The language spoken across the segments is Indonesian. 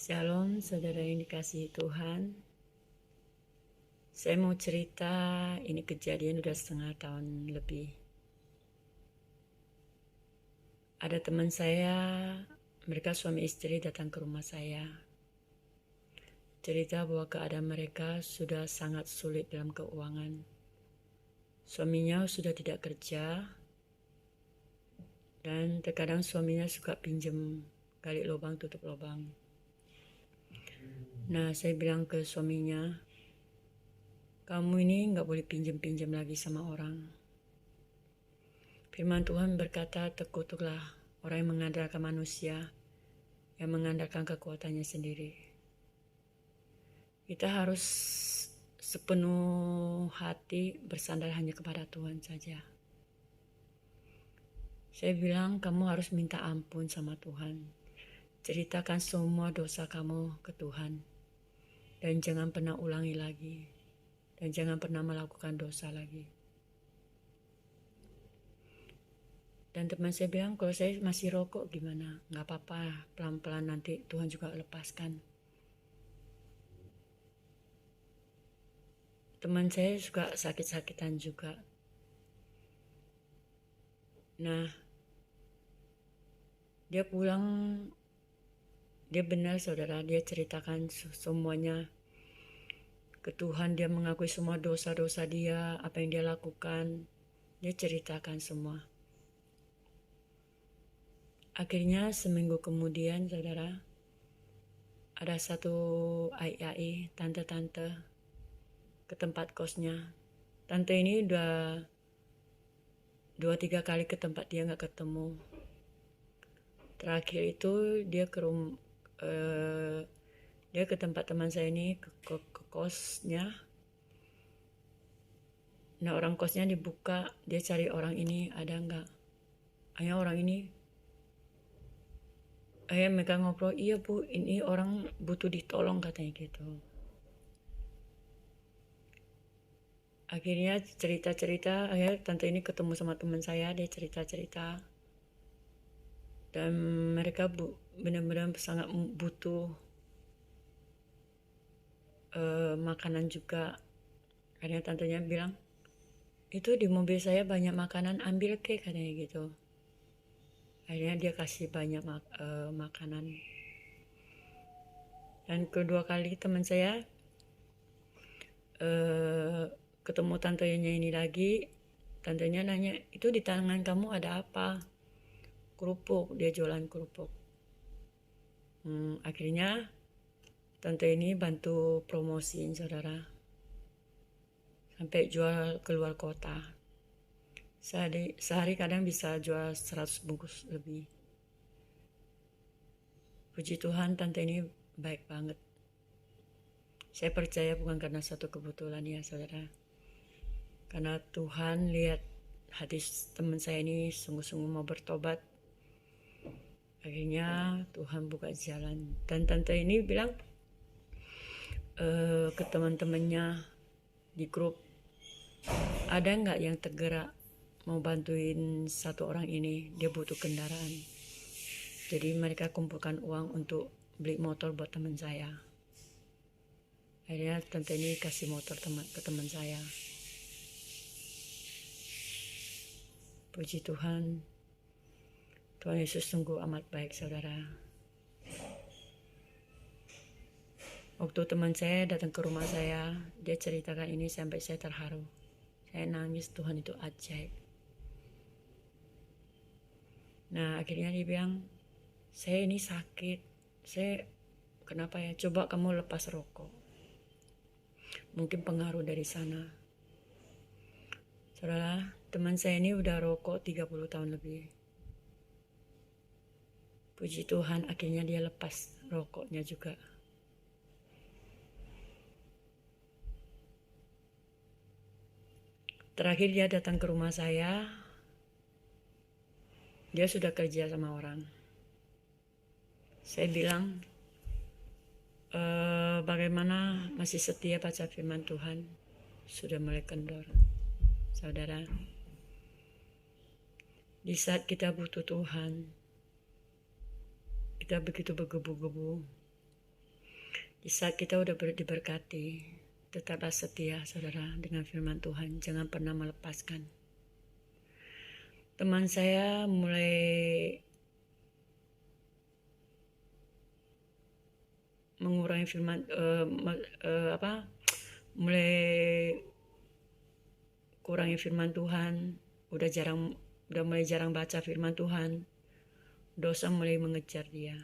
Shalom saudara yang dikasihi Tuhan. Saya mau cerita, ini kejadian udah setengah tahun lebih. Ada teman saya, mereka suami istri datang ke rumah saya. Cerita bahwa keadaan mereka sudah sangat sulit dalam keuangan. Suaminya sudah tidak kerja, dan terkadang suaminya suka pinjam, gali lubang tutup lubang. Nah, saya bilang ke suaminya, kamu ini nggak boleh pinjam-pinjam lagi sama orang. Firman Tuhan berkata, terkutuklah orang yang mengandalkan manusia, yang mengandalkan kekuatannya sendiri. Kita harus sepenuh hati bersandar hanya kepada Tuhan saja. Saya bilang, kamu harus minta ampun sama Tuhan. Ceritakan semua dosa kamu ke Tuhan. Dan jangan pernah ulangi lagi. Dan jangan pernah melakukan dosa lagi. Dan teman saya bilang, kalau saya masih rokok gimana? Nggak apa-apa, pelan-pelan nanti Tuhan juga lepaskan. Teman saya suka sakit-sakitan juga. Nah, dia pulang, dia benar saudara, dia ceritakan semuanya ke Tuhan. Dia mengakui semua dosa-dosa dia, apa yang dia lakukan. Dia ceritakan semua. Akhirnya seminggu kemudian saudara, ada satu ai-ai, tante-tante ke tempat kosnya. Tante ini udah 2-3 kali ke tempat dia nggak ketemu. Terakhir itu dia dia ke tempat teman saya ini, ke kosnya. Nah, orang kosnya dibuka, dia cari orang ini ada nggak. Akhirnya orang ini, mereka ngobrol, iya bu, ini orang butuh ditolong katanya gitu. Akhirnya cerita-cerita, akhirnya tante ini ketemu sama teman saya, dia cerita-cerita. Dan mereka benar-benar sangat butuh makanan juga. Akhirnya tantenya bilang, itu di mobil saya banyak makanan, ambil ke katanya gitu. Akhirnya dia kasih banyak makanan. Dan kedua kali teman saya ketemu tantenya ini lagi. Tantenya nanya, itu di tangan kamu ada apa? Kerupuk, dia jualan kerupuk. Akhirnya tante ini bantu promosiin saudara, sampai jual keluar kota. Sehari kadang bisa jual 100 bungkus lebih. Puji Tuhan, tante ini baik banget. Saya percaya bukan karena satu kebetulan ya saudara. Karena Tuhan lihat hati teman saya ini sungguh-sungguh mau bertobat. Akhirnya Tuhan buka jalan. Dan tante ini bilang ke teman-temannya di grup, ada nggak yang tergerak mau bantuin satu orang ini, dia butuh kendaraan. Jadi mereka kumpulkan uang untuk beli motor buat teman saya. Akhirnya tante ini kasih motor ke teman saya. Puji Tuhan, Tuhan Yesus sungguh amat baik saudara. Waktu teman saya datang ke rumah saya, dia ceritakan ini sampai saya terharu. Saya nangis, Tuhan itu ajaib. Nah, akhirnya dia bilang, saya ini sakit. Saya, kenapa ya? Coba kamu lepas rokok. Mungkin pengaruh dari sana. Saudara, teman saya ini udah rokok 30 tahun lebih. Puji Tuhan, akhirnya dia lepas rokoknya juga. Terakhir dia datang ke rumah saya. Dia sudah kerja sama orang. Saya bilang, bagaimana masih setia baca firman Tuhan? Sudah mulai kendor. Saudara, di saat kita butuh Tuhan, kita begitu bergebu-gebu. Di saat kita udah diberkati, tetaplah setia saudara dengan firman Tuhan, jangan pernah melepaskan. Teman saya mulai mengurangi firman, mulai kurangi firman Tuhan, udah mulai jarang baca firman Tuhan, dosa mulai mengejar dia.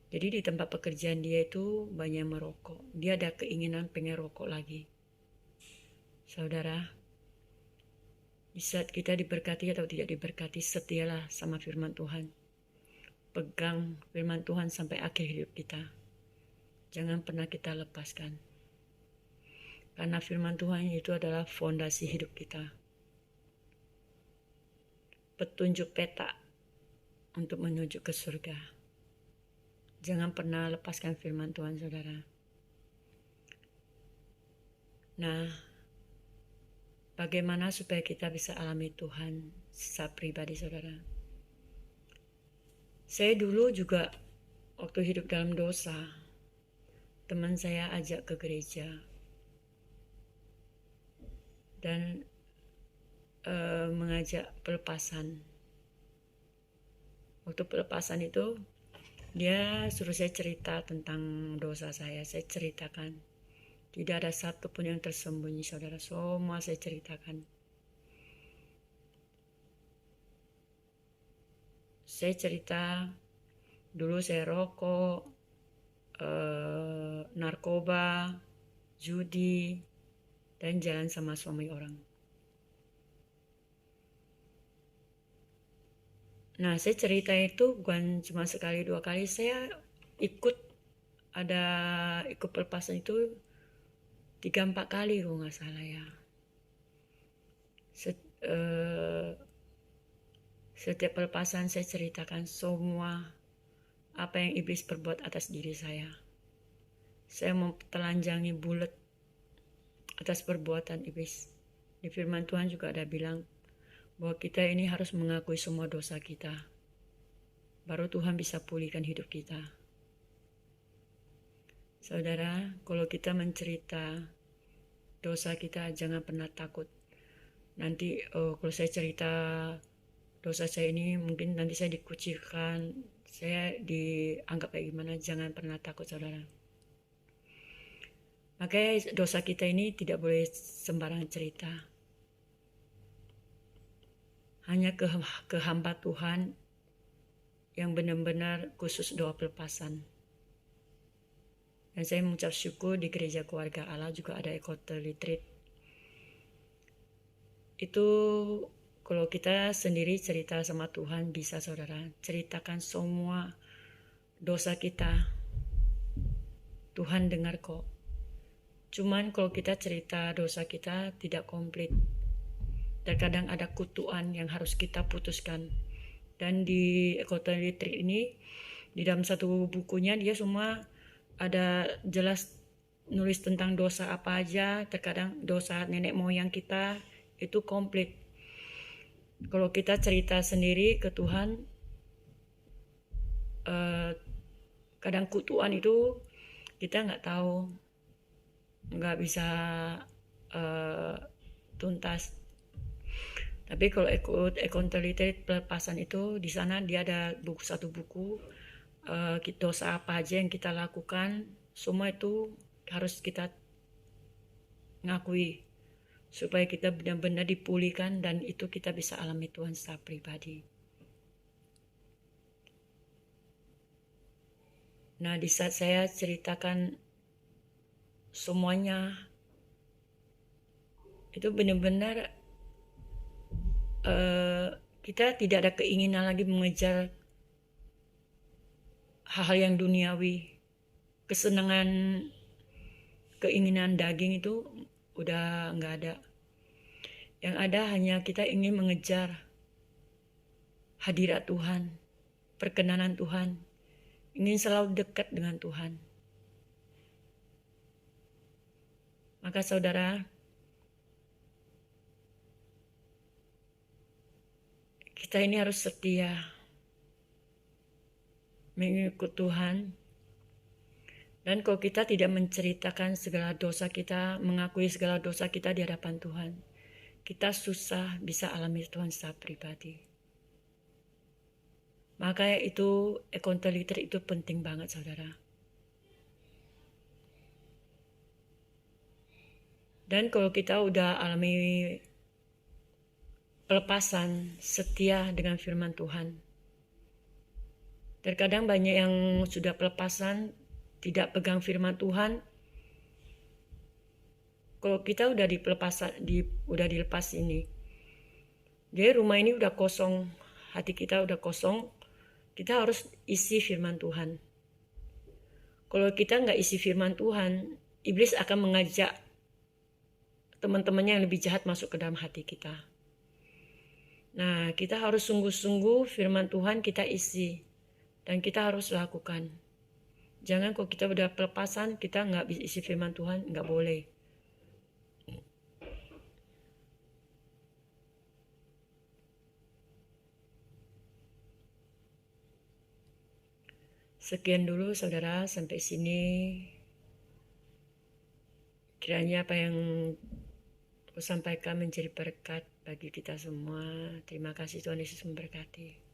Jadi di tempat pekerjaan dia itu banyak merokok. Dia ada keinginan pengen rokok lagi. Saudara, di saat kita diberkati atau tidak diberkati, setialah sama firman Tuhan. Pegang firman Tuhan sampai akhir hidup kita. Jangan pernah kita lepaskan. Karena firman Tuhan itu adalah fondasi hidup kita. Petunjuk peta untuk menuju ke surga. Jangan pernah lepaskan firman Tuhan, saudara. Nah, bagaimana supaya kita bisa alami Tuhan secara pribadi, saudara? Saya dulu juga waktu hidup dalam dosa, teman saya ajak ke gereja. Dan mengajak pelepasan. Waktu pelepasan itu, dia suruh saya cerita tentang dosa saya ceritakan. Tidak ada satu pun yang tersembunyi, saudara. Semua saya ceritakan. Saya cerita, dulu saya rokok, narkoba, judi, dan jalan sama suami orang. Nah, saya cerita itu bukan cuma sekali dua kali. Saya ikut pelepasan itu 3-4 kali kalau nggak salah ya. Setiap pelepasan saya ceritakan semua apa yang iblis perbuat atas diri saya. Saya mau telanjangi bulat atas perbuatan iblis. Di firman Tuhan juga ada bilang bahwa kita ini harus mengakui semua dosa kita. Baru Tuhan bisa pulihkan hidup kita. Saudara, kalau kita mencerita dosa kita, jangan pernah takut. Nanti kalau saya cerita dosa saya ini, mungkin nanti saya dikucilkan, saya dianggap kayak gimana. Jangan pernah takut, saudara. Makanya dosa kita ini tidak boleh sembarangan cerita. Hanya ke hamba Tuhan yang benar-benar khusus doa pelepasan. Dan saya mengucap syukur di gereja keluarga Allah juga ada Ecotel Retreat. Itu kalau kita sendiri cerita sama Tuhan bisa, saudara. Ceritakan semua dosa kita. Tuhan dengar kok. Cuman kalau kita cerita dosa kita tidak komplit. Terkadang ada kutuan yang harus kita putuskan. Dan di Ecotel Retreat ini, di dalam satu bukunya dia semua ada jelas nulis tentang dosa apa aja. Terkadang dosa nenek moyang kita itu komplit. Kalau kita cerita sendiri ke Tuhan, kadang kutuan itu kita nggak tahu, nggak bisa tuntas. Tapi kalau Ecotel Retreat pelepasan itu, di sana dia ada satu buku dosa apa aja yang kita lakukan, semua itu harus kita ngakui supaya kita benar-benar dipulihkan dan itu kita bisa alami Tuhan secara pribadi. Nah, di saat saya ceritakan semuanya, itu benar-benar kita tidak ada keinginan lagi mengejar hal-hal yang duniawi. Kesenangan, keinginan daging itu udah nggak ada. Yang ada hanya kita ingin mengejar hadirat Tuhan, perkenanan Tuhan, ingin selalu dekat dengan Tuhan. Maka saudara, kita ini harus setia mengikut Tuhan Dan kalau kita tidak menceritakan segala dosa kita, mengakui segala dosa kita di hadapan Tuhan, kita susah bisa alami Tuhan secara pribadi. Makanya itu accountability itu penting banget, saudara. Dan kalau kita udah alami pelepasan, setia dengan firman Tuhan. Terkadang banyak yang sudah pelepasan, tidak pegang firman Tuhan. Kalau kita udah udah dilepas ini, jadi rumah ini udah kosong, hati kita udah kosong, kita harus isi firman Tuhan. Kalau kita nggak isi firman Tuhan, iblis akan mengajak teman-temannya yang lebih jahat masuk ke dalam hati kita. Nah, kita harus sungguh-sungguh firman Tuhan kita isi. Dan kita harus lakukan. Jangan kalau kita udah pelepasan, kita nggak bisa isi firman Tuhan, nggak boleh. Sekian dulu saudara, sampai sini. Kiranya apa yang aku sampaikan menjadi berkat bagi kita semua. Terima kasih, Tuhan Yesus memberkati.